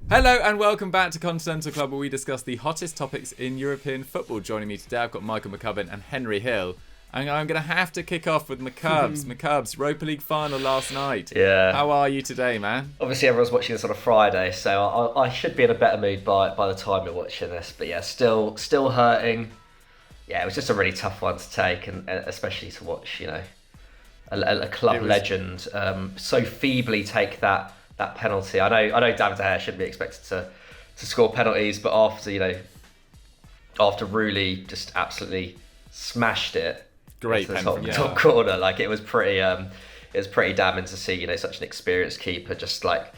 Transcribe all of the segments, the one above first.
Hello and welcome back to Continental Club, where we discuss the hottest topics in European football. Joining me today, I've got Michael McCubbin and Henry Hill. And I'm going to have to kick off with McCubbs. McCubbs, Europa League final last night. Yeah. How are you today, man? Obviously, everyone's watching this on a Friday, so I should be in a better mood by the time you're watching this. But yeah, still hurting. Yeah, it was just a really tough one to take, and especially to watch, a club legend so feebly take that penalty. I know David De Gea shouldn't be expected to score penalties, but after Rooney just absolutely smashed it, Great into the top corner, like it was pretty damning to see, such an experienced keeper just like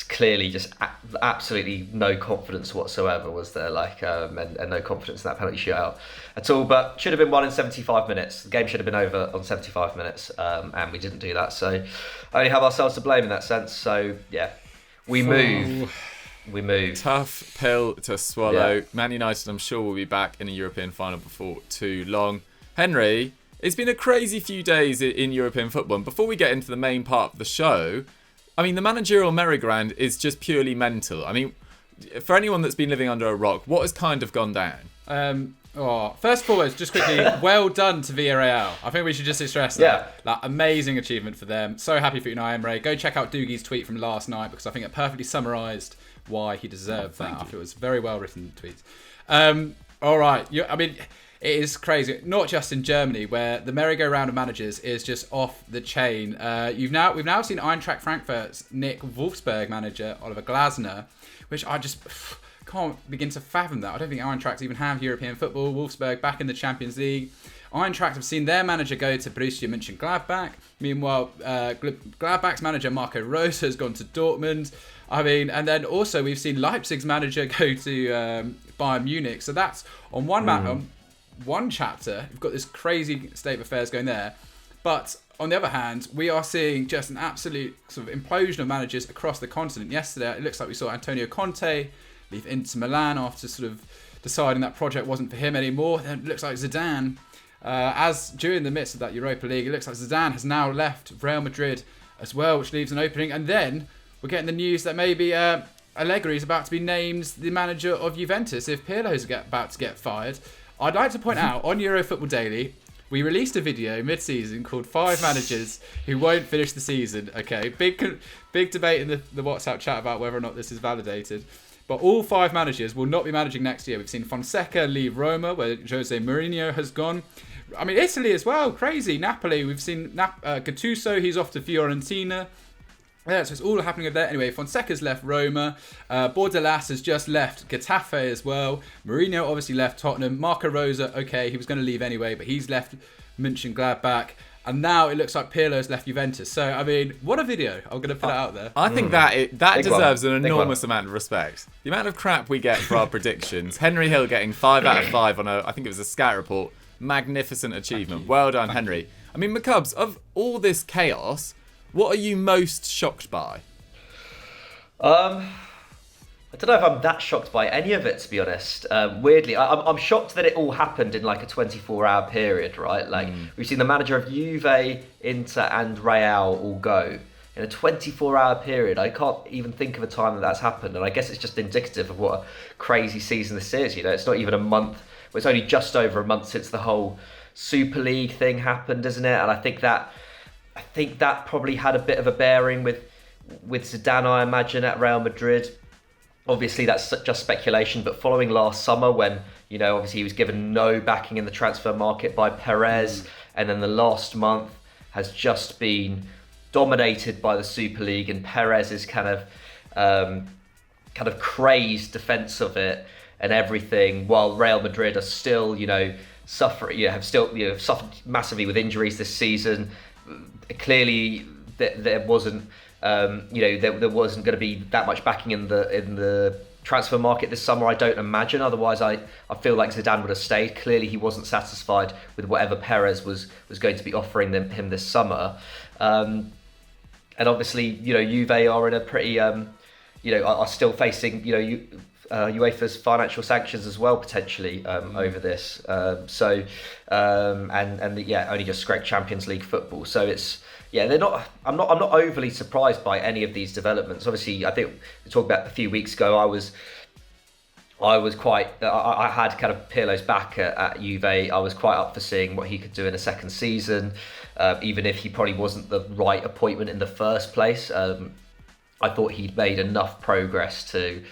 clearly just absolutely no confidence whatsoever was there, and no confidence in that penalty shootout at all. But should have been won in 75 minutes. The game should have been over on 75 minutes, and we didn't do that. So only have ourselves to blame in that sense. So yeah, we move. Tough pill to swallow. Yeah. Man United, I'm sure, will be back in a European final before too long. Henry, it's been a crazy few days in European football. And before we get into the main part of the show, I mean, the managerial merry-go-round is just purely mental. I mean, for anyone that's been living under a rock, what has kind of gone down? First and foremost, just quickly, well done to Villarreal. I think we should just stress that. Like, amazing achievement for them. So happy for Unai Emery. Go check out Doogie's tweet from last night, because I think it perfectly summarised why he deserved that. I thought it was very well written tweets. All right. It is crazy, not just in Germany, where the merry-go-round of managers is just off the chain. We've now seen Eintracht Frankfurt's Nick Wolfsburg manager, Oliver Glasner, which I just can't begin to fathom that. I don't think Eintracht even have European football. Wolfsburg back in the Champions League. Eintracht have seen their manager go to Borussia Mönchengladbach. Meanwhile, Gladbach's manager Marco Rose has gone to Dortmund. And then also we've seen Leipzig's manager go to Bayern Munich. So that's on one chapter. We've got this crazy state of affairs going there. But on the other hand, we are seeing just an absolute sort of implosion of managers across the continent. Yesterday, it looks like we saw Antonio Conte leave Inter Milan after sort of deciding that project wasn't for him anymore. Then it looks like Zidane, as during the midst of that Europa League, it looks like Zidane has now left Real Madrid as well, which leaves an opening. And then we're getting the news that maybe Allegri is about to be named the manager of Juventus if Pirlo is about to get fired. I'd like to point out, on Eurofootball Daily, we released a video mid-season called 5 Managers Who Won't Finish the Season. Okay, big debate in the WhatsApp chat about whether or not this is validated. But all 5 managers will not be managing next year. We've seen Fonseca leave Roma, where Jose Mourinho has gone. I mean, Italy as well, crazy. Napoli, we've seen Gattuso, he's off to Fiorentina. Yeah, so it's all happening over there. Anyway, Fonseca's left Roma. Bordalas has just left Getafe as well. Mourinho obviously left Tottenham. Marco Rosa, okay, he was going to leave anyway, but he's left Mönchengladbach. And now it looks like Pirlo's left Juventus. So, I mean, what a video. I'm going to put it out there. I think that deserves an enormous amount of respect. The amount of crap we get for our predictions. Henry Hill getting 5 out of 5 on I think it was a scout report. Magnificent achievement. Well done, Henry. I mean, McCubbs, of all this chaos, what are you most shocked by? I don't know if I'm that shocked by any of it, to be honest. Weirdly, I'm shocked that it all happened in like a 24-hour period, right? Like we've seen the manager of Juve, Inter, and Real all go in a 24-hour period. I can't even think of a time that that's happened, and I guess it's just indicative of what a crazy season this is. It's not even a month. Well, it's only just over a month since the whole Super League thing happened, isn't it? And I think that probably had a bit of a bearing with Zidane, I imagine, at Real Madrid. Obviously, that's just speculation, but following last summer when, obviously he was given no backing in the transfer market by Perez, and then the last month has just been dominated by the Super League and Perez's kind of crazed defence of it and everything, while Real Madrid are still, suffering, have suffered massively with injuries this season. Clearly, there wasn't, there wasn't going to be that much backing in the transfer market this summer. I don't imagine. Otherwise, I feel like Zidane would have stayed. Clearly, he wasn't satisfied with whatever Perez was going to be offering him this summer. And obviously, Juve are in a pretty, are still facing, UEFA's financial sanctions as well, potentially over this. Only just scraped Champions League football. So it's they're not. I'm not overly surprised by any of these developments. Obviously, I think we talked about a few weeks ago. I had kind of Pirlo's back at Juve. I was quite up for seeing what he could do in a second season, even if he probably wasn't the right appointment in the first place. I thought he'd made enough progress to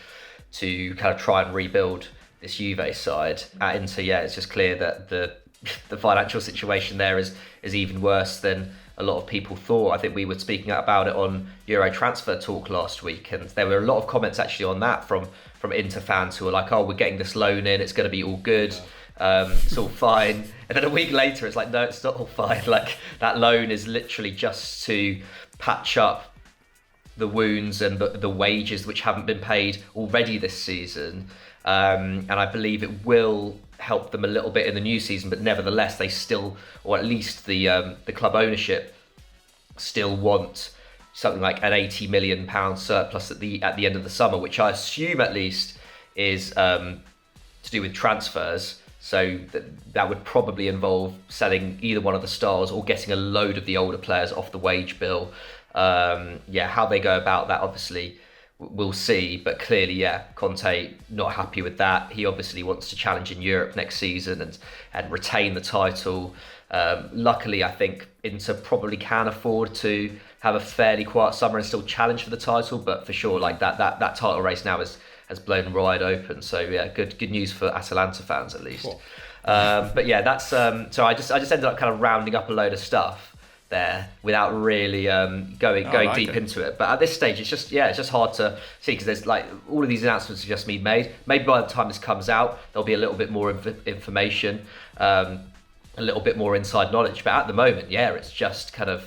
kind of try and rebuild this Juve side. At Inter, it's just clear that the financial situation there is even worse than a lot of people thought. I think we were speaking about it on Euro Transfer Talk last week, and there were a lot of comments actually on that from Inter fans who were like, "Oh, we're getting this loan in; it's going to be all good, it's all fine." And then a week later, it's like, "No, it's not all fine. Like that loan is literally just to patch up the wounds and the wages which haven't been paid already this season." And I believe it will help them a little bit in the new season, but nevertheless, they still, or at least the club ownership, still want something like an £80 million surplus at the end of the summer, which I assume at least is to do with transfers. So that would probably involve selling either one of the stars or getting a load of the older players off the wage bill. How they go about that, obviously, we'll see. But clearly, Conte not happy with that. He obviously wants to challenge in Europe next season and retain the title. Luckily, I think Inter probably can afford to have a fairly quiet summer and still challenge for the title. But for sure, like that title race now has blown wide open. So good news for Atalanta fans at least. Cool. That's so I just ended up kind of rounding up a load of stuff there without really going deep into it. But at this stage, it's just hard to see because there's like all of these announcements have just been made. Maybe by the time this comes out, there'll be a little bit more information, a little bit more inside knowledge. But at the moment, it's just kind of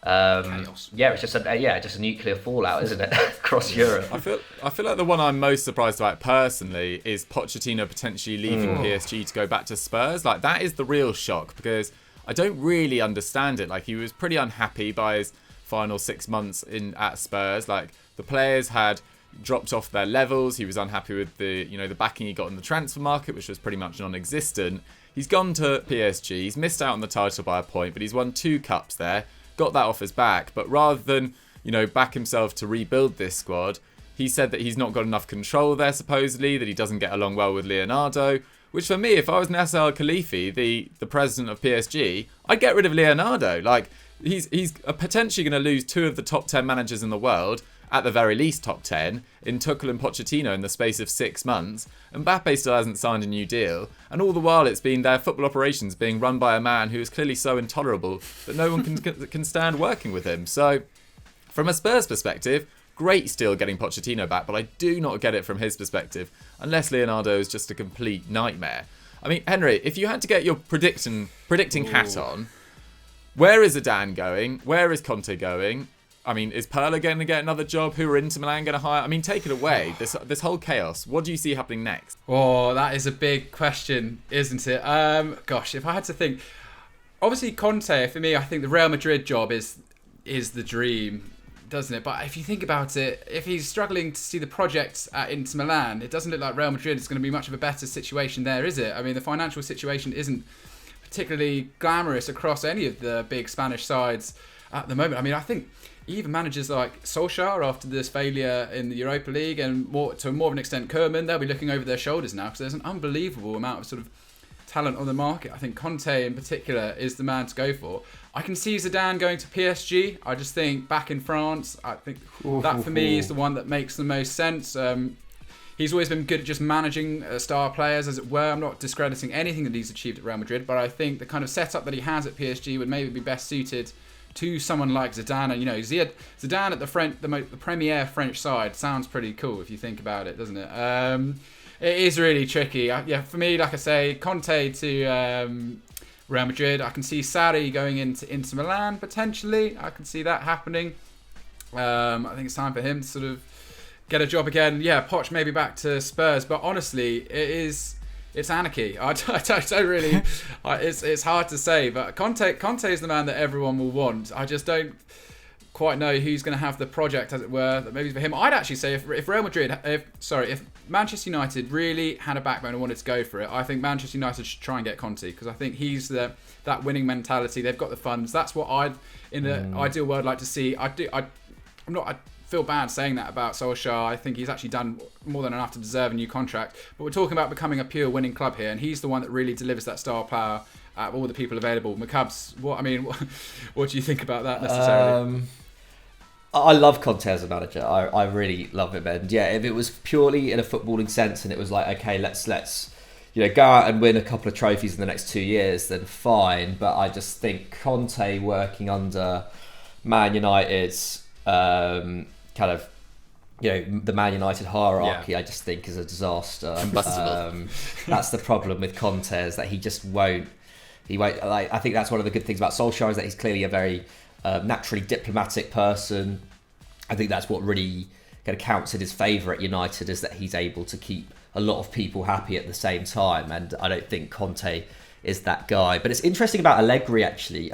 chaos. It's just a nuclear fallout, isn't it, across Europe? I feel like the one I'm most surprised about personally is Pochettino potentially leaving PSG to go back to Spurs. Like that is the real shock because I don't really understand it. Like he was pretty unhappy by his final 6 months at Spurs. Like the players had dropped off their levels. He was unhappy with the backing he got in the transfer market, which was pretty much non-existent. He's gone to PSG. He's missed out on the title by a point, but he's won 2 cups there. Got that off his back. But rather than back himself to rebuild this squad, he said that he's not got enough control there. Supposedly that he doesn't get along well with Leonardo. Which for me, if I was Nasser Al-Khelaifi, the president of PSG, I'd get rid of Leonardo. Like he's potentially going to lose 2 of the top 10 managers in the world, at the very least top 10, in Tuchel and Pochettino in the space of 6 months. Mbappe still hasn't signed a new deal, and all the while it's been their football operations being run by a man who is clearly so intolerable that no one can stand working with him. So, from a Spurs perspective, great still getting Pochettino back, but I do not get it from his perspective, unless Leonardo is just a complete nightmare. I mean, Henry, if you had to get your predicting hat on, where is Zidane going? Where is Conte going? I mean, is Pirlo going to get another job? Who are Inter Milan going to hire? I mean, take it away. This whole chaos. What do you see happening next? Oh, that is a big question, isn't it? If I had to think, obviously Conte, for me, I think the Real Madrid job is the dream, doesn't it? But if you think about it, if he's struggling to see the project at Inter Milan, it doesn't look like Real Madrid is going to be much of a better situation there, is it? I mean, the financial situation isn't particularly glamorous across any of the big Spanish sides at the moment. I mean, I think even managers like Solskjaer, after this failure in the Europa League, and to more of an extent Koeman, they'll be looking over their shoulders now because there's an unbelievable amount of sort of talent on the market. I think Conte in particular is the man to go for. I can see Zidane going to PSG. I just think back in France, I think that for me is the one that makes the most sense. He's always been good at just managing star players, as it were. I'm not discrediting anything that he's achieved at Real Madrid, but I think the kind of setup that he has at PSG would maybe be best suited to someone like Zidane. And Zidane at the premier French side sounds pretty cool if you think about it, doesn't it? It is really tricky. For me, like I say, Conte to Real Madrid. I can see Sarri going into Inter Milan potentially. I can see that happening. I think it's time for him to sort of get a job again. Poch maybe back to Spurs, but honestly, it's anarchy. I don't really. It's hard to say, but Conte is the man that everyone will want. I just don't. quite know who's going to have the project, as it were, that maybe for him. I'd actually say if Real Madrid, if Manchester United really had a backbone and wanted to go for it, I think Manchester United should try and get Conte, because I think he's that winning mentality. They've got the funds. That's what I'd, in the ideal world, like to see. I feel bad saying that about Solskjaer. I think he's actually done more than enough to deserve a new contract. But we're talking about becoming a pure winning club here, and he's the one that really delivers that star power at all the people available. McCubs, what do you think about that necessarily? I love Conte as a manager. I really love him. And yeah, if it was purely in a footballing sense and it was like, okay, let's go out and win a couple of trophies in the next 2 years, then fine. But I just think Conte working under Man United's the Man United hierarchy, I just think is a disaster. That's the problem with Conte, is that he just won't. He won't. I think that's one of the good things about Solskjaer, is that he's clearly a very naturally diplomatic person. I think that's what really kind of counts in his favour at United, is that he's able to keep a lot of people happy at the same time. And I don't think Conte is that guy. But it's interesting about Allegri, actually.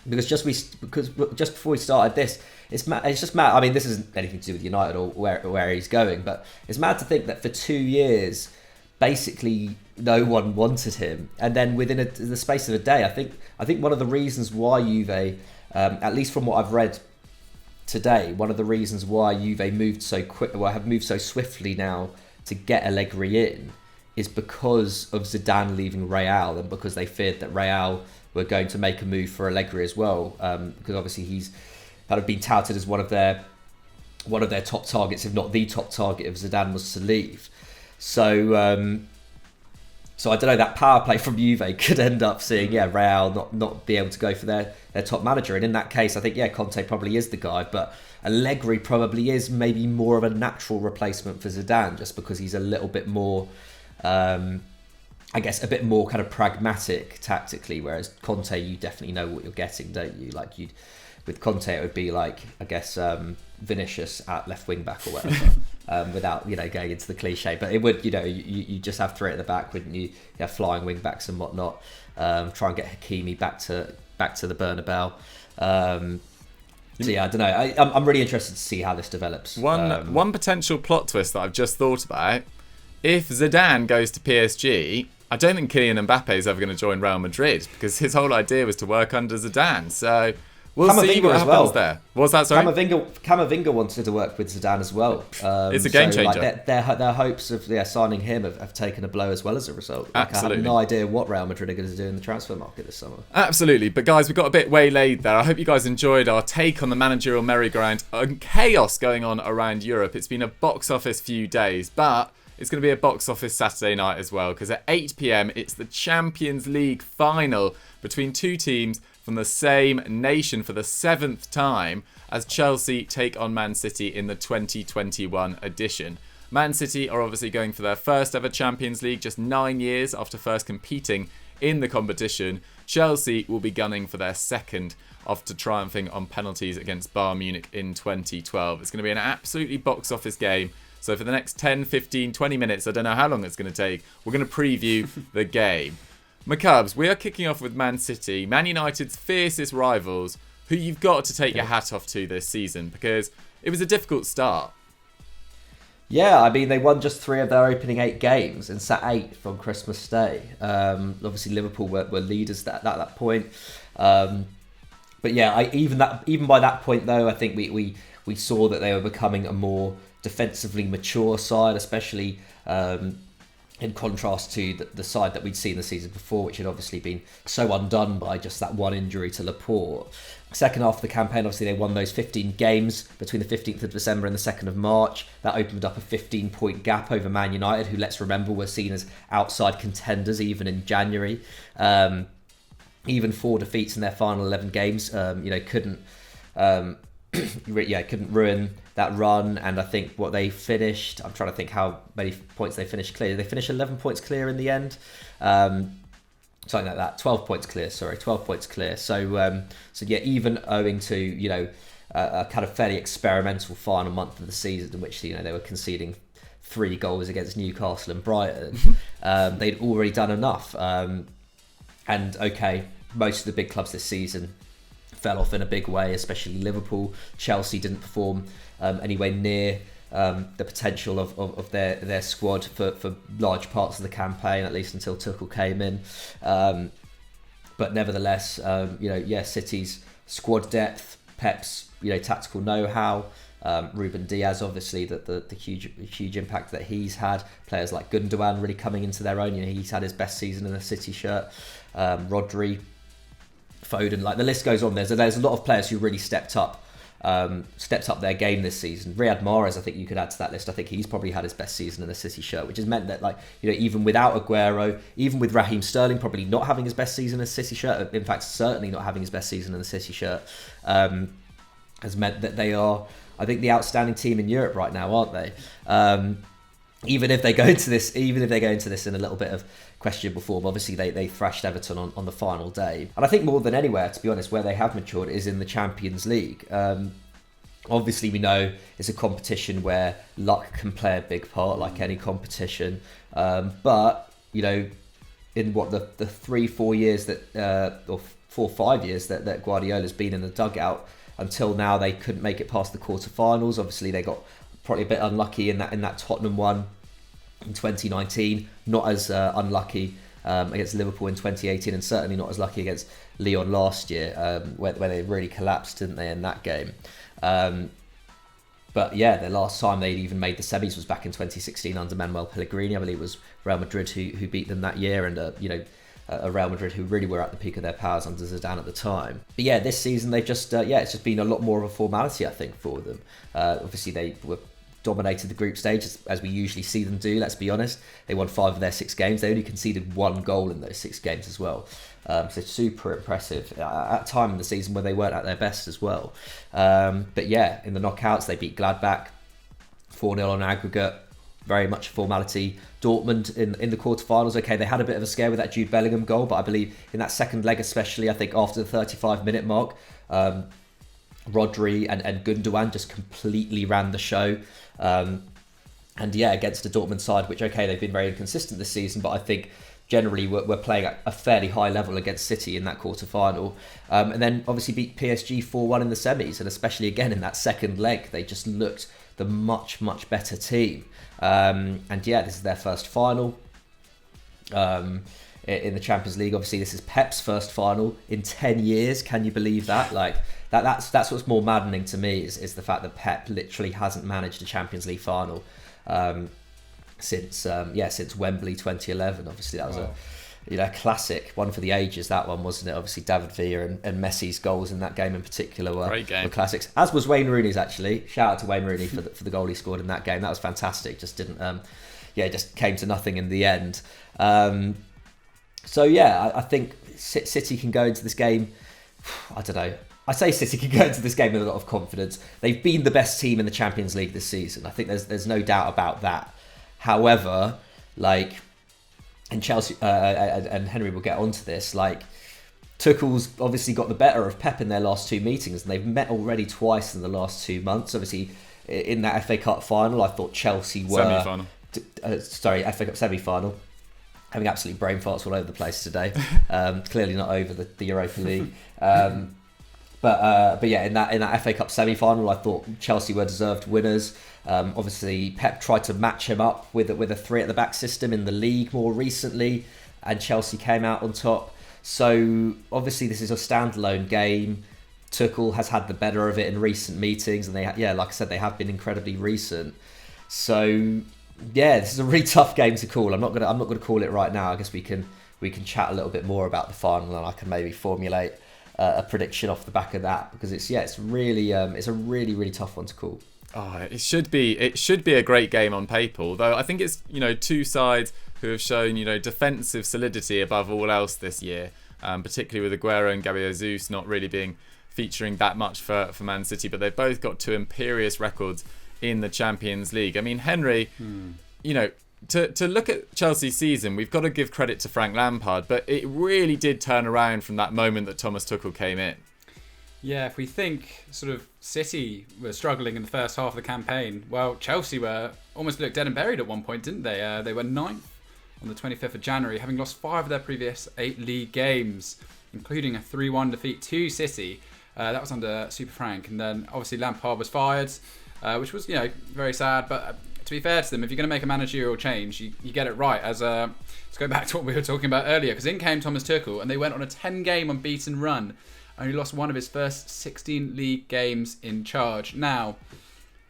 Because just before we started this, it's just mad. I mean, this isn't anything to do with United or where he's going, but it's mad to think that for 2 years, basically no one wanted him, and then within the space of a day, I think one of the reasons why Juve, at least from what I've read today, one of the reasons why Juve moved so have moved so swiftly now to get Allegri in, is because of Zidane leaving Real, and because they feared that Real were going to make a move for Allegri as well, because obviously he's kind of been touted as one of their top targets, if not the top target, if Zidane was to leave. So I don't know, that power play from Juve could end up seeing Real not be able to go for their top manager, and in that case I think Conte probably is the guy, but Allegri probably is maybe more of a natural replacement for Zidane, just because he's a little bit more I guess a bit more kind of pragmatic tactically, whereas Conte, you definitely know what you're getting, don't you? With Conte, it would be like, I guess, Vinicius at left wing back or whatever, without going into the cliche. But it would, you just have three at the back, wouldn't you? You have flying wing backs and whatnot. Try and get Hakimi back to the Bernabeu. So yeah, I don't know. I'm really interested to see how this develops. One potential plot twist that I've just thought about: if Zidane goes to PSG, I don't think Kylian Mbappe is ever going to join Real Madrid, because his whole idea was to work under Zidane. So we'll see what happens there. What's that, sorry? Camavinga wanted to work with Zidane as well. It's a game changer. Their hopes of signing him have taken a blow as well as a result. Absolutely. I have no idea what Real Madrid are going to do in the transfer market this summer. Absolutely. But guys, we got a bit waylaid there. I hope you guys enjoyed our take on the managerial merry-go-round and chaos going on around Europe. It's been a box office few days, but it's going to be a box office Saturday night as well, because at 8 p.m. it's the Champions League final between two teams from the same nation for the 7th time, as Chelsea take on Man City in the 2021 edition. Man City are obviously going for their first ever Champions League just 9 years after first competing in the competition. Chelsea will be gunning for their second after triumphing on penalties against Bayern Munich in 2012. It's going to be an absolutely box office game. So for the next 10, 15, 20 minutes, I don't know how long it's going to take, we're going to preview the game. McCubs, we are kicking off with Man City, Man United's fiercest rivals, who you've got to take your hat off to this season, because it was a difficult start. Yeah, I mean, they won just 3 of their opening 8 games and sat 8th on Christmas Day. Obviously, Liverpool were leaders at that point. But yeah, even by that point, though, I think we saw that they were becoming a more defensively mature side, especially in contrast to the side that we'd seen the season before, which had obviously been so undone by just that one injury to Laporte. Second half of the campaign, obviously they won those 15 games between the 15th of December and the 2nd of March. That opened up a 15-point gap over Man United, who, let's remember, were seen as outside contenders even in January. Even 4 defeats in their final 11 games, couldn't ruin that run. And I think what they finished, I'm trying to think how many points they finished clear. They finished 11 points clear in the end. Something like that. 12 points clear, sorry. 12 points clear. So yeah, even owing to, a kind of fairly experimental final month of the season in which, they were conceding 3 goals against Newcastle and Brighton, they'd already done enough. And okay, most of the big clubs this season fell off in a big way, especially Liverpool. Chelsea didn't perform anywhere near the potential of their squad for large parts of the campaign, at least until Tuchel came in. But nevertheless, City's squad depth, Pep's tactical know-how, Ruben Diaz, obviously the huge impact that he's had. Players like Gundogan really coming into their own. He's had his best season in a City shirt. Rodri, Foden, like the list goes on. There's a lot of players who really stepped up their game this season. Riyad Mahrez, I think you could add to that list. I think he's probably had his best season in a City shirt, which has meant that even without Aguero, even with Raheem Sterling probably not having his best season in a City shirt, in fact certainly not having his best season in a City shirt, has meant that they are, I think, the outstanding team in Europe right now, aren't they? Even if they go into this in a little bit of questionable form, obviously they thrashed Everton on the final day. And I think more than anywhere, to be honest, where they have matured is in the Champions League. Obviously, we know it's a competition where luck can play a big part, like any competition. But in the 3-4 years that, or 4 or 5 years that Guardiola's been in the dugout, until now they couldn't make it past the quarterfinals. Obviously, they got probably a bit unlucky in that Tottenham one in 2019. Not as unlucky against Liverpool in 2018, and certainly not as lucky against Lyon last year, where they really collapsed, didn't they, in that game? But yeah, the last time they'd even made the semis was back in 2016 under Manuel Pellegrini. I believe it was Real Madrid who beat them that year, and a Real Madrid who really were at the peak of their powers under Zidane at the time. But yeah, this season they've just it's just been a lot more of a formality, I think, for them. Obviously they dominated the group stage as we usually see them do. Let's be honest, they won 5 of their 6 games. They only conceded 1 goal in those 6 games as well. So super impressive at a time in the season where they weren't at their best as well. But yeah, in the knockouts they beat Gladbach 4-0 on aggregate. Very much a formality. Dortmund in the quarterfinals, okay, they had a bit of a scare with that Jude Bellingham goal, but I believe in that second leg especially, I think after the 35-minute mark, Rodri and Gundogan just completely ran the show. And yeah, against the Dortmund side, which, okay, they've been very inconsistent this season, but I think generally we're playing at a fairly high level against City in that quarterfinal. And then obviously beat PSG 4-1 in the semis, and especially again in that second leg, they just looked the much better team. And yeah, this is their first final in the Champions League. Obviously, this is Pep's first final in 10 years. Can you believe that? That's what's more maddening to me is the fact that Pep literally hasn't managed a Champions League final since Wembley 2011. Obviously, that was a classic one for the ages. That one, wasn't it? Obviously, David Villa and Messi's goals in that game in particular were classics. As was Wayne Rooney's, actually. Shout out to Wayne Rooney for the goal he scored in that game. That was fantastic. Just didn't, just came to nothing in the end. So yeah, I think City can go into this game. I don't know. I say City can go into this game with a lot of confidence. They've been the best team in the Champions League this season. I think there's no doubt about that. However, and Chelsea and Henry will get onto this, Tuchel's obviously got the better of Pep in their last 2 meetings, and they've met already twice in the last 2 months. Obviously, in that FA Cup final, I thought Chelsea were... FA Cup semi-final. Having absolute brain farts all over the place today. Clearly not over the Europa League. But yeah, in that FA Cup semi-final, I thought Chelsea were deserved winners. Obviously, Pep tried to match him up with a 3 at the back system in the league more recently, and Chelsea came out on top. So obviously, this is a standalone game. Tuchel has had the better of it in recent meetings, and like I said, they have been incredibly recent. So yeah, this is a really tough game to call. I'm not gonna call it right now. I guess we can chat a little bit more about the final, and I can maybe formulate a prediction off the back of that, because it's a really tough one to call. Oh, it should be a great game on paper, although I think it's two sides who have shown defensive solidity above all else this year, particularly with Aguero and Gabriel Jesus not really featuring that much for Man City, but they've both got 2 imperious records in the Champions League. I mean, Henry, to look at Chelsea's season, we've got to give credit to Frank Lampard, but it really did turn around from that moment that Thomas Tuchel came in. Yeah, if we think sort of City were struggling in the first half of the campaign, well, Chelsea were almost looked dead and buried at one point, didn't they? They were 9th on the 25th of January, having lost 5 of their previous 8 league games, including a 3-1 defeat to City. That was under Super Frank. And then obviously Lampard was fired, which was, very sad. But to be fair to them, if you're going to make a managerial change, you get it right. Let's go back to what we were talking about earlier, because in came Thomas Tuchel, and they went on a 10-game unbeaten run. Only lost one of his first 16 league games in charge. Now,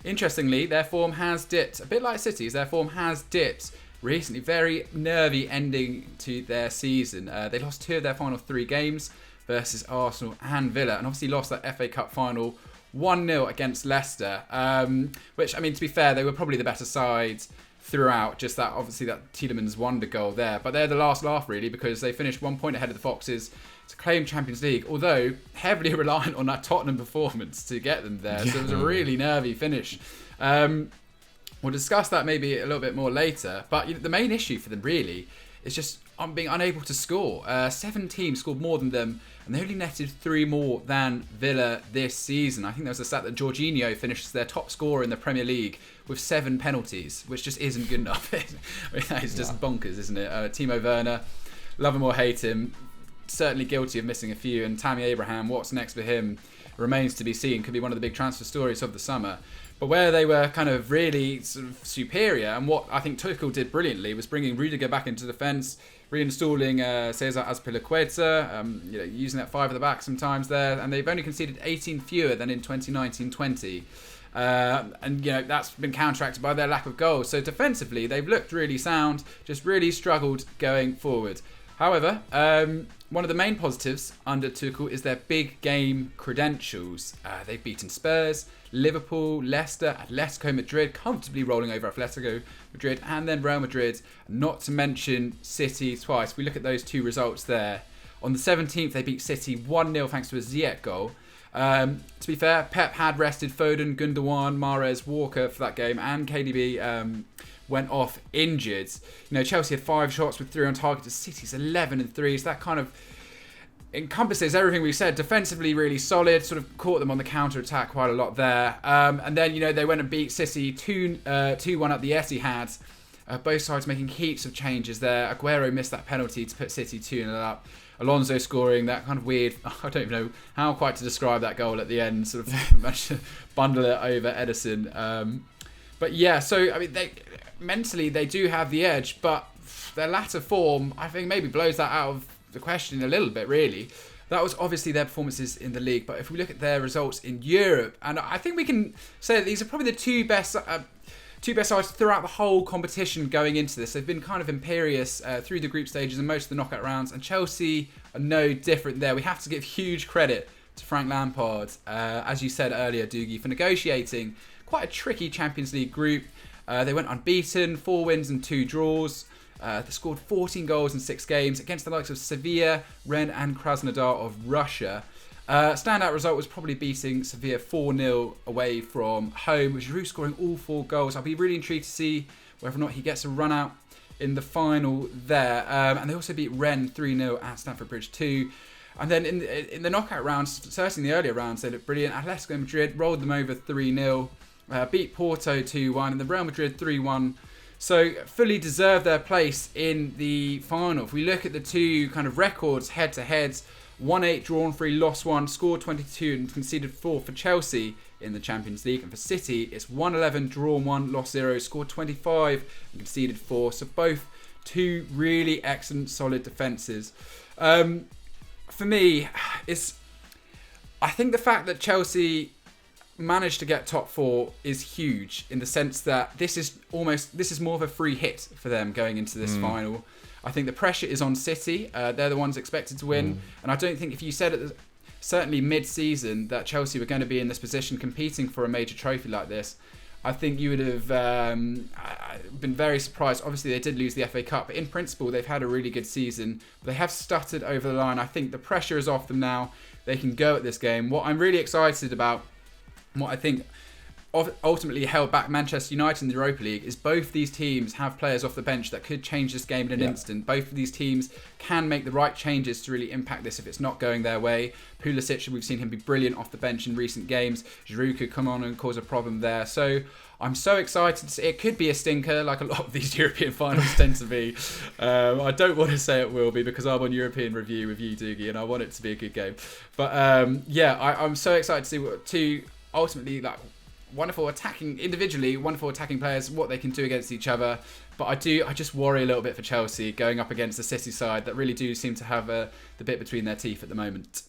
interestingly, their form has dipped. A bit like City's, their form has dipped recently. Very nervy ending to their season. They lost 2 of their final 3 games versus Arsenal and Villa, and obviously lost that FA Cup final 1-0 against Leicester, which, to be fair, they were probably the better side throughout. Just that, obviously, that Tielemans wonder goal there. But they're the last laugh, really, because they finished 1 point ahead of the Foxes to claim Champions League, although heavily reliant on that Tottenham performance to get them there. So it was a really nervy finish. We'll discuss that maybe a little bit more later. But the main issue for them, really, is just being unable to score. 7 teams scored more than them, and they only netted 3 more than Villa this season. I think there was a stat that Jorginho finished their top scorer in the Premier League with 7 penalties, which just isn't good enough. That is just bonkers, isn't it? Timo Werner, love him or hate him, certainly guilty of missing a few. And Tammy Abraham, what's next for him remains to be seen. Could be one of the big transfer stories of the summer. But where they were kind of really sort of superior, and what I think Tuchel did brilliantly, was bringing Rudiger back into defence, reinstalling Cesar Azpilicueta, using that 5 at the back sometimes there, and they've only conceded 18 fewer than in 2019-20. And that's been counteracted by their lack of goals. So defensively, they've looked really sound, just really struggled going forward. However, one of the main positives under Tuchel is their big game credentials. They've beaten Spurs, Liverpool, Leicester, Atletico Madrid, comfortably rolling over Atletico Madrid, and then Real Madrid, not to mention City twice. We look at those 2 results there. On the 17th, they beat City 1-0 thanks to a Ziyech goal. To be fair, Pep had rested Foden, Gundogan, Mahrez, Walker for that game, and KDB went off injured. Chelsea had 5 shots with 3 on target to City's 11 and 3. So that kind of encompasses everything we said. Defensively, really solid. Sort of caught them on the counter attack quite a lot there. And then they went and beat City 2-1 at the Etihad. Both sides making heaps of changes there. Aguero missed that penalty to put City 2-0 up. Alonso scoring that kind of weird, I don't even know how quite to describe that goal at the end, sort of managed to bundle it over Ederson. But yeah, so they mentally they do have the edge, but their latter form, I think, maybe blows that out of the question a little bit, really. That was obviously their performances in the league, but if we look at their results in Europe, and I think we can say that these are probably the two best sides throughout the whole competition going into this. They've been kind of imperious through the group stages and most of the knockout rounds, and Chelsea are no different there. We have to give huge credit to Frank Lampard, as you said earlier, Doogie, for negotiating quite a tricky Champions League group. They went unbeaten, 4 wins and 2 draws. They scored 14 goals in 6 games against the likes of Sevilla, Rennes and Krasnodar of Russia. Standout result was probably beating Sevilla 4-0 away from home, with Giroud scoring all 4 goals. I'll be really intrigued to see whether or not he gets a run out in the final there. And they also beat Rennes 3-0 at Stamford Bridge too. And then in the knockout rounds, certainly in the earlier rounds, they looked brilliant. Atletico Madrid rolled them over 3-0, beat Porto 2-1, and the Real Madrid 3-1. So fully deserved their place in the final. If we look at the 2 kind of records head-to-head, 1-8 drawn 3, lost 1, scored 22 and conceded 4 for Chelsea in the Champions League. And for City, it's 1-11 drawn 1, lost 0, scored 25 and conceded 4. So both 2 really excellent, solid defences. For me, I think the fact that Chelsea managed to get top 4 is huge, in the sense that this is more of a free hit for them going into this final. I think the pressure is on City. They're the ones expected to win. And I don't think if you said certainly mid-season that Chelsea were going to be in this position competing for a major trophy like this, I think you would have been very surprised. Obviously, they did lose the FA Cup, but in principle, they've had a really good season. They have stuttered over the line. I think the pressure is off them now. They can go at this game. What I'm really excited about, and what I think ultimately held back Manchester United in the Europa League, is both these teams have players off the bench that could change this game in an instant. Both of these teams can make the right changes to really impact this if it's not going their way. Pulisic, we've seen him be brilliant off the bench in recent games. Giroud could come on and cause a problem there. So I'm so excited to see. It could be a stinker, like a lot of these European finals tend to be. I don't want to say it will be because I'm on European review with you, Doogie, and I want it to be a good game. But I'm so excited to see what two ultimately like wonderful attacking players, what they can do against each other. But I just worry a little bit for Chelsea going up against the City side that really do seem to have the bit between their teeth at the moment.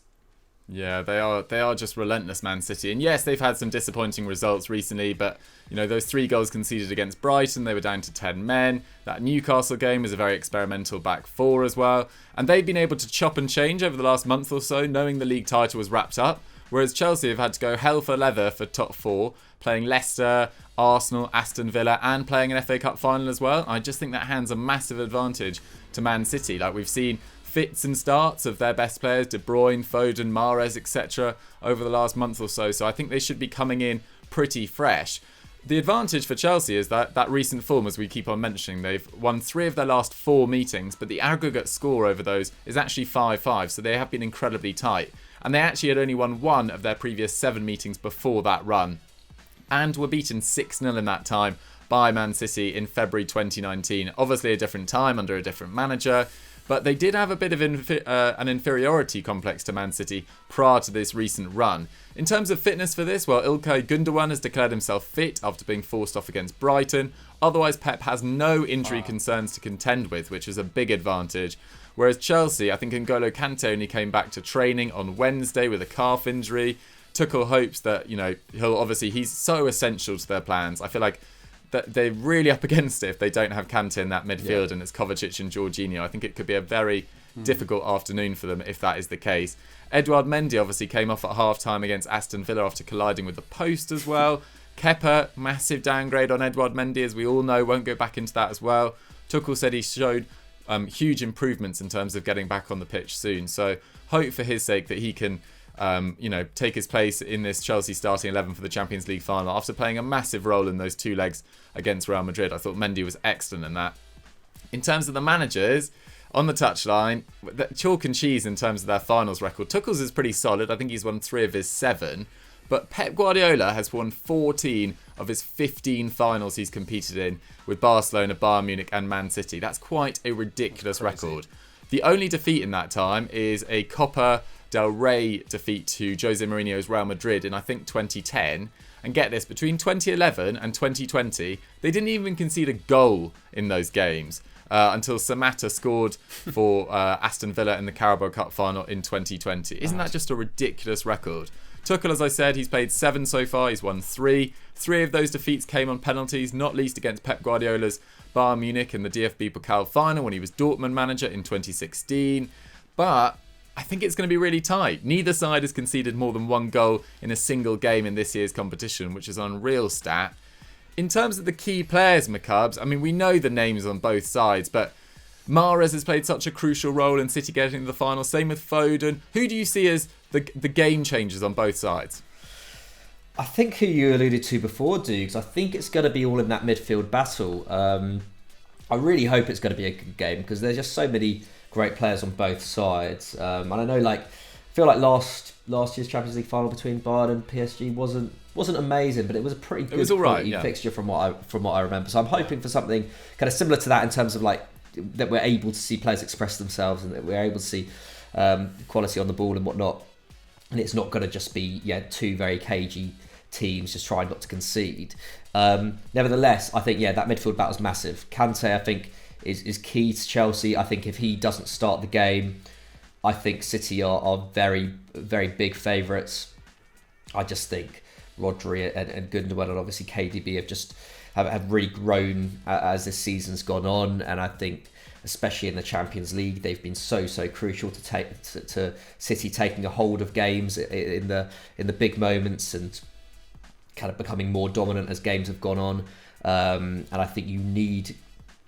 Yeah, they are just relentless, Man City. And yes, they've had some disappointing results recently, but those 3 goals conceded against Brighton, they were down to 10 men. That Newcastle game was a very experimental back 4 as well. And they've been able to chop and change over the last month or so, knowing the league title was wrapped up. Whereas Chelsea have had to go hell for leather for top 4, playing Leicester, Arsenal, Aston Villa, and playing an FA Cup final as well. I just think that hands a massive advantage to Man City. Like, we've seen fits and starts of their best players, De Bruyne, Foden, Mahrez, etc. over the last month or so. So I think they should be coming in pretty fresh. The advantage for Chelsea is that recent form, as we keep on mentioning, they've won 3 of their last 4 meetings, but the aggregate score over those is actually 5-5, so they have been incredibly tight. And they actually had only won 1 of their previous 7 meetings before that run, and were beaten 6-0 in that time by Man City in February 2019. Obviously a different time under a different manager, but they did have a bit of an inferiority complex to Man City prior to this recent run. In terms of fitness for this, well, Ilkay Gundogan has declared himself fit after being forced off against Brighton. Otherwise, Pep has no injury concerns to contend with, which is a big advantage. Whereas Chelsea, I think N'Golo Kante only came back to training on Wednesday with a calf injury. Tuchel hopes that, he's so essential to their plans. I feel like that they're really up against it if they don't have Kante in that midfield and it's Kovacic and Jorginho. I think it could be a very difficult afternoon for them if that is the case. Edouard Mendy obviously came off at half-time against Aston Villa after colliding with the post as well. Kepa, massive downgrade on Edouard Mendy, as we all know, won't go back into that as well. Tuchel said he showed huge improvements in terms of getting back on the pitch soon. So hope for his sake that he can take his place in this Chelsea starting 11 for the Champions League final after playing a massive role in those 2 legs against Real Madrid. I thought Mendy was excellent in that. In terms of the managers, on the touchline, chalk and cheese in terms of their finals record. Tuchel's is pretty solid. I think he's won 3 of his 7. But Pep Guardiola has won 14 of his 15 finals he's competed in with Barcelona, Bayern Munich and Man City. That's quite a ridiculous record. The only defeat in that time is a Copa del Rey defeat to Jose Mourinho's Real Madrid in, I think, 2010. And get this, between 2011 and 2020, they didn't even concede a goal in those games until Samatta scored for Aston Villa in the Carabao Cup final in 2020. Isn't that just a ridiculous record? Tuchel, as I said, he's played 7 so far. He's won 3. 3 of those defeats came on penalties, not least against Pep Guardiola's Bayern Munich in the DFB Pokal final when he was Dortmund manager in 2016. But I think it's going to be really tight. Neither side has conceded more than 1 goal in a single game in this year's competition, which is an unreal stat. In terms of the key players, McCubs, I mean, we know the names on both sides, but Mahrez has played such a crucial role in City getting to the final. Same with Foden. Who do you see as the game changers on both sides? I think who you alluded to before, Dukes, I think it's going to be all in that midfield battle. I really hope it's going to be a good game because there's just so many great players on both sides. And I know, I feel like last year's Champions League final between Bayern and PSG wasn't amazing, but it was a pretty good fixture from what I remember. So I'm hoping for something kind of similar to that in terms of that we're able to see players express themselves and that we're able to see quality on the ball and whatnot. And it's not going to just be 2 very cagey teams just trying not to concede. Nevertheless, I think that midfield battle's massive. Kante, I think, is key to Chelsea. I think if he doesn't start the game, I think City are very, very big favourites. I just think Rodri and Gundogan and obviously KDB have really grown as this season's gone on, and I think especially in the Champions League they've been so crucial to City taking a hold of games in the big moments and kind of becoming more dominant as games have gone on. And I think you need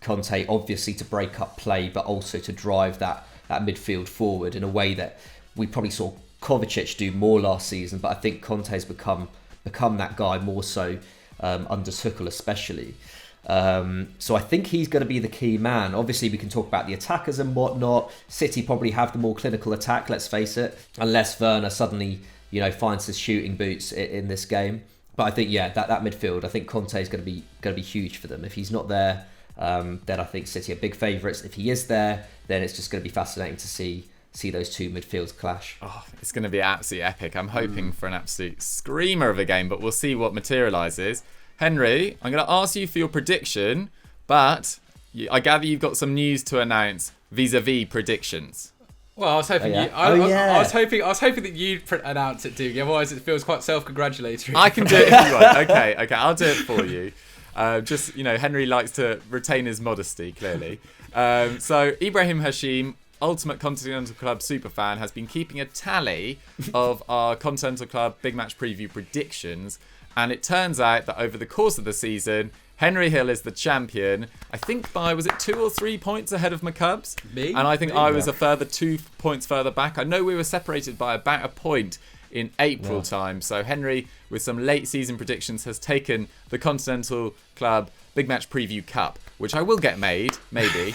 Conte obviously to break up play, but also to drive that midfield forward in a way that we probably saw Kovacic do more last season, but I think Conte's become that guy more so under Tuchel especially. So I think he's going to be the key man. Obviously we can talk about the attackers and whatnot. City probably have the more clinical attack, let's face it, unless Werner suddenly finds his shooting boots in this game. But I think that midfield. I think Conte is going to be huge for them. If he's not there, then I think City are big favourites. If he is there, then it's just going to be fascinating to see those two midfields clash. Oh, it's going to be absolutely epic. I'm hoping for an absolute screamer of a game, but we'll see what materialises. Henry, I'm going to ask you for your prediction, but I gather you've got some news to announce vis-a-vis predictions. Well, I was hoping I was hoping that you'd announce it, Doogie. Otherwise, it feels quite self-congratulatory. I can do it if you want. Okay, I'll do it for you. Just, Henry likes to retain his modesty, clearly. So, Ibrahim Hashim, Ultimate Continental Club superfan, has been keeping a tally of our Continental Club Big Match Preview predictions. And it turns out that over the course of the season, Henry Hill is the champion. I think by, was it 2 or 3 points ahead of McCubs? Me? And I think I was a further 2 points further back. I know we were separated by about a point in April time. So Henry, with some late season predictions, has taken the Continental Club Big Match Preview Cup, which I will get made, maybe.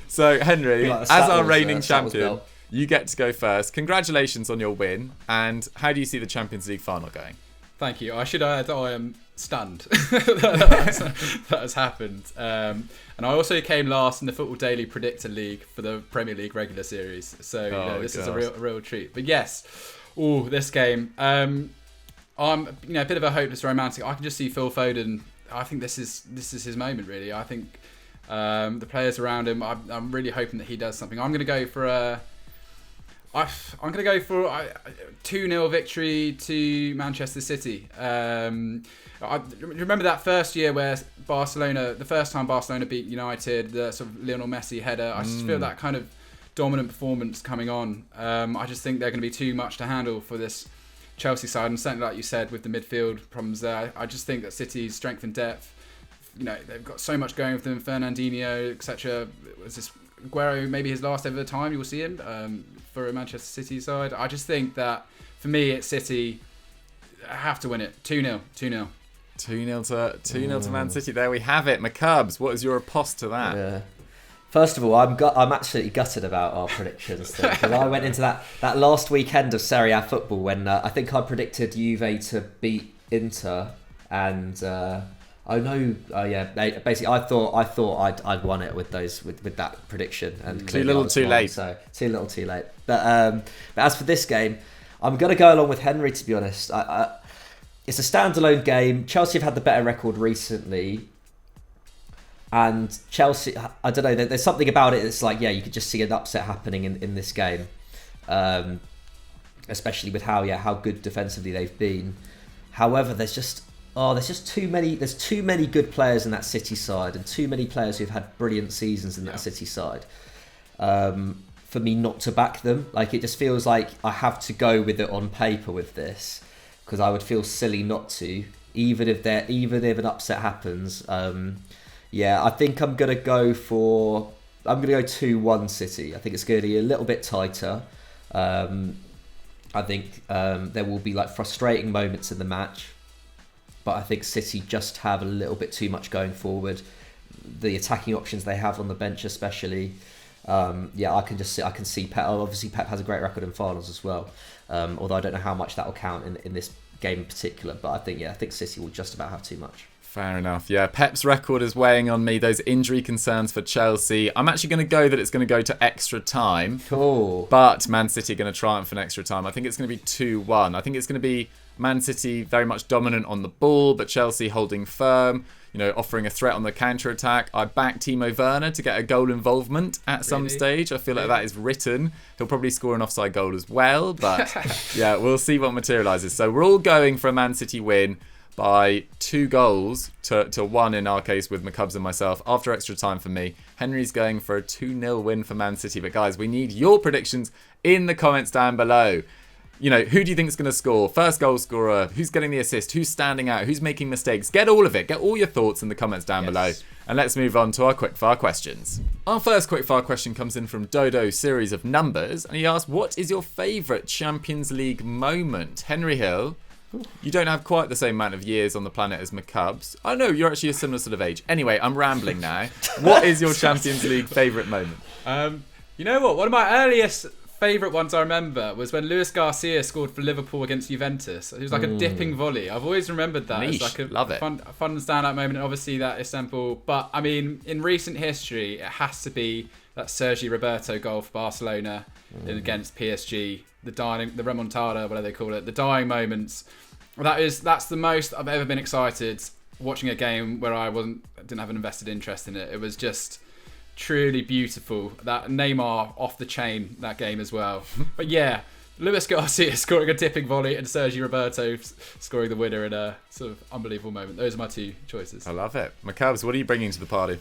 So Henry, as our reigning champion, you get to go first. Congratulations on your win. And how do you see the Champions League final going? Thank you. I should add that I am stunned that has happened. And I also came last in the Football Daily Predictor League for the Premier League regular series. So this is a real treat. But yes, this game. I'm a bit of a hopeless romantic. I can just see Phil Foden. I think this is his moment, really. I think the players around him. I'm really hoping that he does something. I'm going to go for a 2-0 victory to Manchester City. I remember that first year where the first time Barcelona beat United, the sort of Lionel Messi header. I just feel that kind of dominant performance coming on. I just think they're going to be too much to handle for this Chelsea side, and certainly, like you said, with the midfield problems there. I just think that City's strength and depth, they've got so much going with them. Fernandinho, etc. Was this Aguero maybe his last ever time you will see him for a Manchester City side? I just think that for me, it's City have to win it. 2-0. 2-0 to Man City. There we have it. McCubs, what is your riposte to that? Yeah. First of all, I'm absolutely gutted about our predictions because I went into that last weekend of Serie A football when I think I predicted Juve to beat Inter, and basically I thought I'd won it with that prediction, and too little, too late. So too little, too late. But as for this game, I'm going to go along with Henry. To be honest, it's a standalone game. Chelsea have had the better record recently. And Chelsea, I don't know, there's something about it. It's like, you could just see an upset happening in this game, especially with how good defensively they've been. However, there's just too many. There's too many good players in that City side, and too many players who've had brilliant seasons in that City side. For me not to back them, like it just feels like I have to go with it on paper with this, because I would feel silly not to, even if an upset happens. I think I'm going to go 2-1 City. I think it's going to be a little bit tighter. I think there will be frustrating moments in the match, but I think City just have a little bit too much going forward. The attacking options they have on the bench, especially. I can see Pep. Obviously, Pep has a great record in finals as well. Although I don't know how much that will count in this game in particular. But I think City will just about have too much. Fair enough. Yeah, Pep's record is weighing on me. Those injury concerns for Chelsea. I'm actually going to go that it's going to go to extra time. Cool. But Man City are going to triumph in extra time. I think it's going to be 2-1. I think it's going to be Man City very much dominant on the ball, but Chelsea holding firm, offering a threat on the counter-attack. I back Timo Werner to get a goal involvement at some stage. I feel like that is written. He'll probably score an offside goal as well, but we'll see what materialises. So we're all going for a Man City win by 2 goals to 1 in our case with McCubs and myself after extra time for me. Henry's going for a 2-0 win for Man City. But guys, we need your predictions in the comments down below. Who do you think is going to score? First goal scorer, who's getting the assist, who's standing out, who's making mistakes? Get all of it. Get all your thoughts in the comments down below. And let's move on to our quickfire questions. Our first quickfire question comes in from Dodo Series of Numbers, and he asks, what is your favourite Champions League moment? Henry Hill, you don't have quite the same amount of years on the planet as McCubs. Oh no, you're actually a similar sort of age. Anyway, I'm rambling now. What is your Champions League favourite moment? You know what? One of my earliest favourite ones I remember was when Luis Garcia scored for Liverpool against Juventus. It was like a dipping volley. I've always remembered that. Niche. It's like Love it. fun standout moment, and obviously that Istanbul. But I mean, in recent history, it has to be that Sergi Roberto goal for Barcelona against PSG. The remontada, whatever they call it, the dying moments. That's the most I've ever been excited watching a game where I didn't have an invested interest in it. It was just truly beautiful. That Neymar off the chain, that game as well. But yeah, Luis Garcia scoring a tipping volley and Sergi Roberto scoring the winner in a sort of unbelievable moment. Those are my two choices. I love it. McCabs, what are you bringing to the party?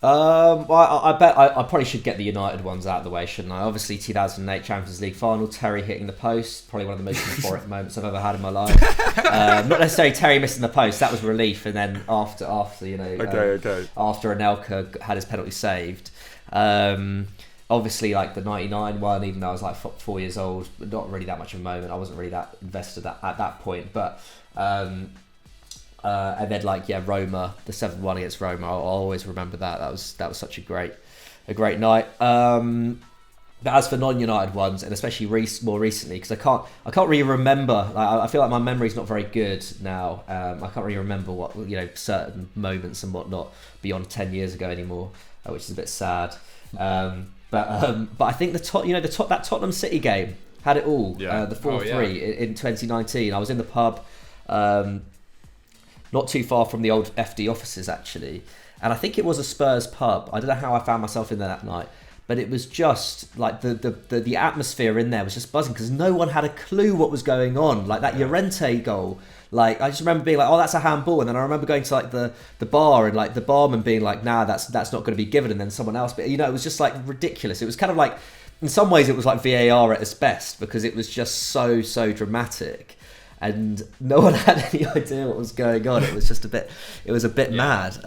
Well, I bet I probably should get the United ones out of the way, shouldn't I? Obviously, 2008 Champions League final, Terry hitting the post, probably one of the most euphoric moments I've ever had in my life. Not necessarily Terry missing the post, that was relief, and then after after Anelka had his penalty saved. Obviously, like the 99 one, even though I was like 4 years old, but not really that much of a moment. I wasn't really that invested at that point, but. And then Roma, the 7-1 against Roma, I'll always remember that. That was such a great night. But as for non-United ones, and especially more recently, because I can't really remember. I feel like my memory's not very good now. I can't really remember what certain moments and whatnot beyond 10 years ago anymore, which is a bit sad. But I think that Tottenham City game had it all. Yeah. The 4-3 in 2019. I was in the pub. Not too far from the old FD offices, actually. And I think it was a Spurs pub. I don't know how I found myself in there that night. But it was just like the atmosphere in there was just buzzing because no one had a clue what was going on. Like that Llorente goal. Like I just remember being like, oh, that's a handball. And then I remember going to like the bar and like the barman being like, nah, that's not going to be given. And then someone else. But, it was just like ridiculous. It was kind of like, in some ways it was like VAR at its best because it was just so dramatic. And no one had any idea what was going on. It was just a bit mad.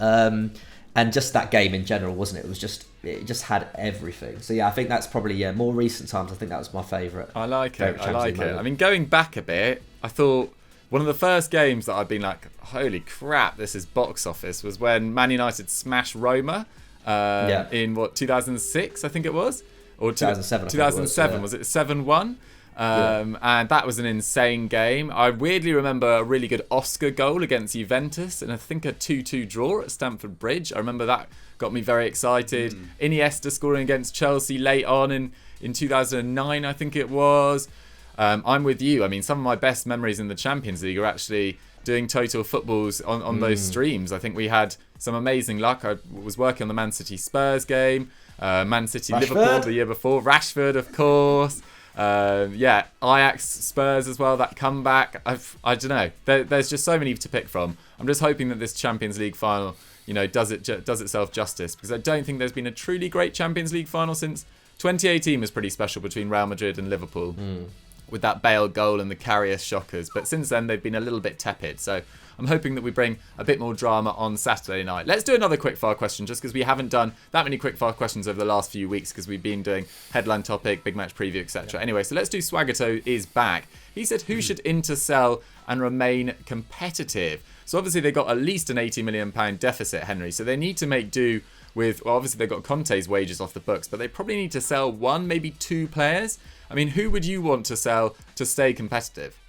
And just that game in general, wasn't it? It just had everything. So yeah, I think that's probably more recent times. I think that was my favourite. I like it. I mean, going back a bit, I thought one of the first games that I'd been like, holy crap, this is box office, was when Man United smashed Roma in 2006, I think it was, or 2007. 2007 was it 7-1? And that was an insane game. I weirdly remember a really good Oscar goal against Juventus and I think a 2-2 draw at Stamford Bridge. I remember that got me very excited. Iniesta scoring against Chelsea late on in 2009, I think it was. I'm with you. I mean, some of my best memories in the Champions League are actually doing Total Footballs on those streams. I think we had some amazing luck. I was working on the Man City Spurs game, Man City Liverpool the year before, Rashford, of course. Ajax, Spurs as well, that comeback. I don't know. There's just so many to pick from. I'm just hoping that this Champions League final, does itself justice, because I don't think there's been a truly great Champions League final since 2018 was pretty special between Real Madrid and Liverpool with that Bale goal and the Karius shockers. But since then, they've been a little bit tepid. So I'm hoping that we bring a bit more drama on Saturday night. Let's do another quickfire question, just because we haven't done that many quickfire questions over the last few weeks, because we've been doing headline topic, big match preview, etc. Anyway, so let's do Swagato is back. He said, who should Inter sell and remain competitive? So obviously they've got at least an £80 million deficit, Henry. So they need to make do with, well, obviously they've got Conte's wages off the books, but they probably need to sell one, maybe two players. I mean, who would you want to sell to stay competitive?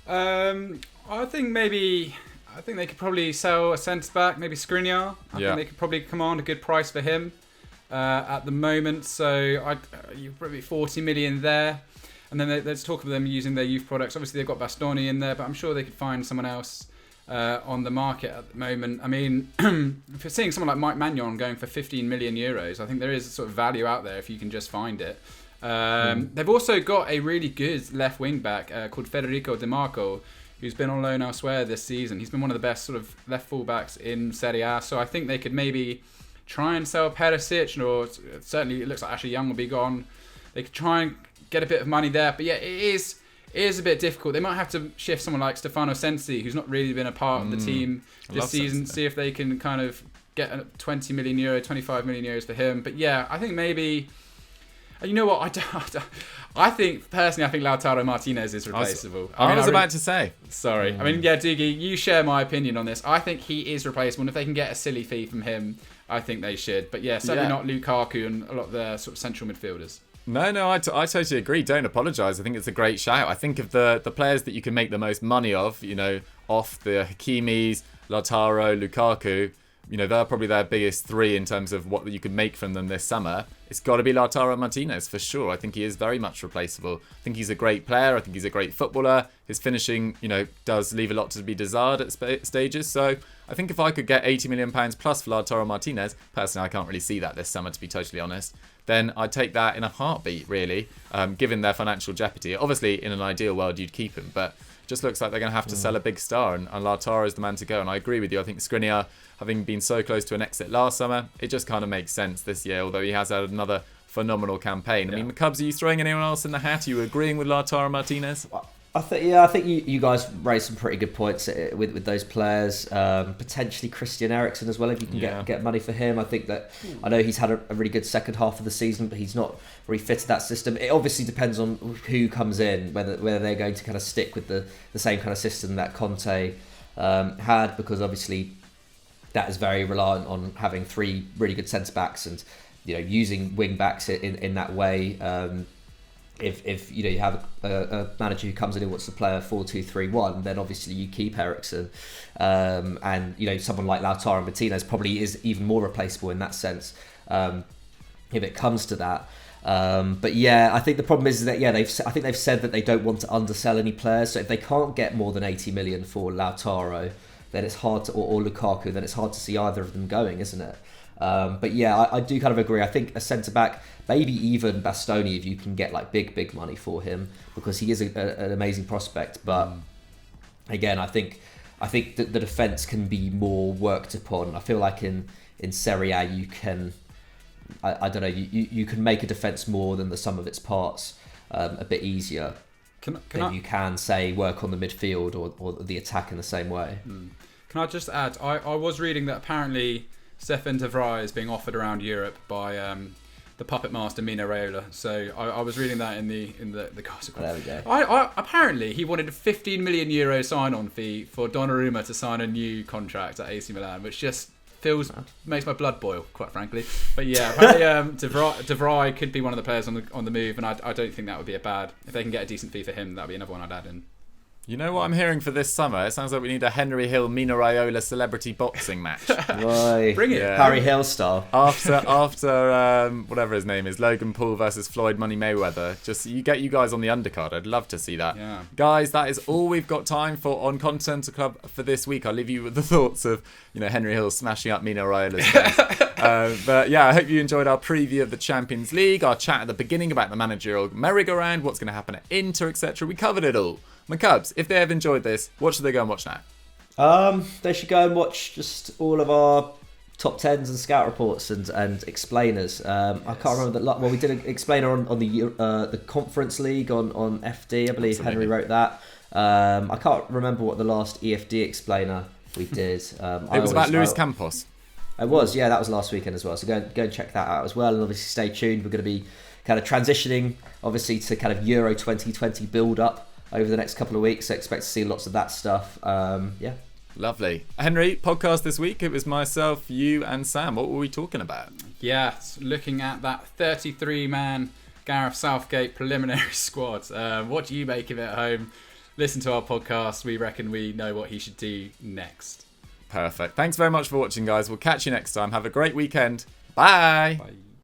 I think they could probably sell a centre-back, maybe Skriniar. I think they could probably command a good price for him at the moment. So you'd probably 40 million there. And then let's talk about them using their youth products. Obviously, they've got Bastoni in there, but I'm sure they could find someone else on the market at the moment. I mean, if you're seeing someone like Mike Magnon going for 15 million euros, I think there is sort of value out there if you can just find it. They've also got a really good left wing back called Federico Di Marco, who's been on loan elsewhere this season. He's been one of the best sort of left fullbacks in Serie A. So I think they could maybe try and sell Perisic, or certainly it looks like Ashley Young will be gone. They could try and get a bit of money there. But yeah, it is a bit difficult. They might have to shift someone like Stefano Sensi, who's not really been a part of the team this season, see if they can kind of get a 20 million euro, 25 million euros for him. But yeah, I think maybe... You know what? I think Lautaro Martinez is replaceable. I was about to say. Sorry. I mean, yeah, Doogie, you share my opinion on this. I think he is replaceable. And if they can get a silly fee from him, I think they should. But yeah, certainly not Lukaku and a lot of the sort of central midfielders. No, I totally agree. Don't apologise. I think it's a great shout. I think of the players that you can make the most money of, off the Hakimis, Lautaro, Lukaku, they're probably their biggest three in terms of what you could make from them this summer. It's got to be Lautaro Martinez for sure. I think he is very much replaceable. I think he's a great player. I think he's a great footballer. His finishing, does leave a lot to be desired at stages. So I think if I could get £80 million plus for Lautaro Martinez, personally I can't really see that this summer, to be totally honest, then I'd take that in a heartbeat, really, given their financial jeopardy. Obviously, in an ideal world, you'd keep him, but it just looks like they're going to have to sell a big star, and Lautaro is the man to go. And I agree with you. I think Skriniar, having been so close to an exit last summer, it just kind of makes sense this year, although he has had another phenomenal campaign. I mean, the Cubs, are you throwing anyone else in the hat? Are you agreeing with Lautaro Martinez? I think you guys raised some pretty good points with those players. Potentially Christian Eriksen as well, if you can get money for him. I think that I know he's had a really good second half of the season, but he's not really fitted that system. It obviously depends on who comes in, whether they're going to kind of stick with the same kind of system that Conte had, because obviously that is very reliant on having three really good centre backs and using wing backs in that way. If you have a manager who comes in and wants to play a 4-2-3-1, then obviously you keep Eriksen, and someone like Lautaro Martinez probably is even more replaceable in that sense, if it comes to that. But I think the problem is that I think they've said that they don't want to undersell any players. So if they can't get more than 80 million for Lautaro, then it's hard to, or Lukaku, then it's hard to see either of them going, isn't it? But I do kind of agree. I think a centre back, maybe even Bastoni, if you can get like big money for him, because he is an amazing prospect. But again, I think that the defence can be more worked upon. I feel like in Serie A you can, I don't know, you can make a defence more than the sum of its parts a bit easier. You can say work on the midfield or the attack in the same way. Can I just add? I was reading that apparently Stefan de Vrij is being offered around Europe by the puppet master Mino Raiola. So I was reading that in the gossip. There we go. Apparently he wanted a €15 million sign-on fee for Donnarumma to sign a new contract at AC Milan, which just makes my blood boil, quite frankly. But apparently de Vrij could be one of the players on the move, and I don't think that would be a bad. If they can get a decent fee for him, that would be another one I'd add in. You know what I'm hearing for this summer? It sounds like we need a Henry Hill Mino Raiola celebrity boxing match. Right. Bring it. Yeah. Harry Hill style. After whatever his name is, Logan Paul versus Floyd Money Mayweather. Just you guys on the undercard. I'd love to see that. Yeah. Guys, that is all we've got time for on Continental Club for this week. I'll leave you with the thoughts of Henry Hill smashing up Mino Raiola's face. But I hope you enjoyed our preview of the Champions League, our chat at the beginning about the managerial merry-go-round, what's going to happen at Inter, etc. We covered it all. My Cubs, if they have enjoyed this, what should they go and watch now? They should go and watch just all of our top 10s and scout reports and explainers. Yes. I can't remember that. Well, we did an explainer on the Conference League on FD. I believe Absolutely. Henry wrote that. I can't remember what the last EFD explainer we did. It was about Luis Campos. It was, that was last weekend as well. So go and check that out as well. And obviously stay tuned. We're going to be kind of transitioning, obviously, to kind of Euro 2020 build-up over the next couple of weeks, so expect to see lots of that stuff. Lovely. Henry, podcast this week, it was myself, you and Sam. What were we talking about? Looking at that 33-man Gareth Southgate preliminary squad. What do you make of it at home? Listen to our podcast. We reckon we know what he should do next. Perfect. Thanks very much for watching, guys. We'll catch you next time. Have a great weekend. Bye. Bye.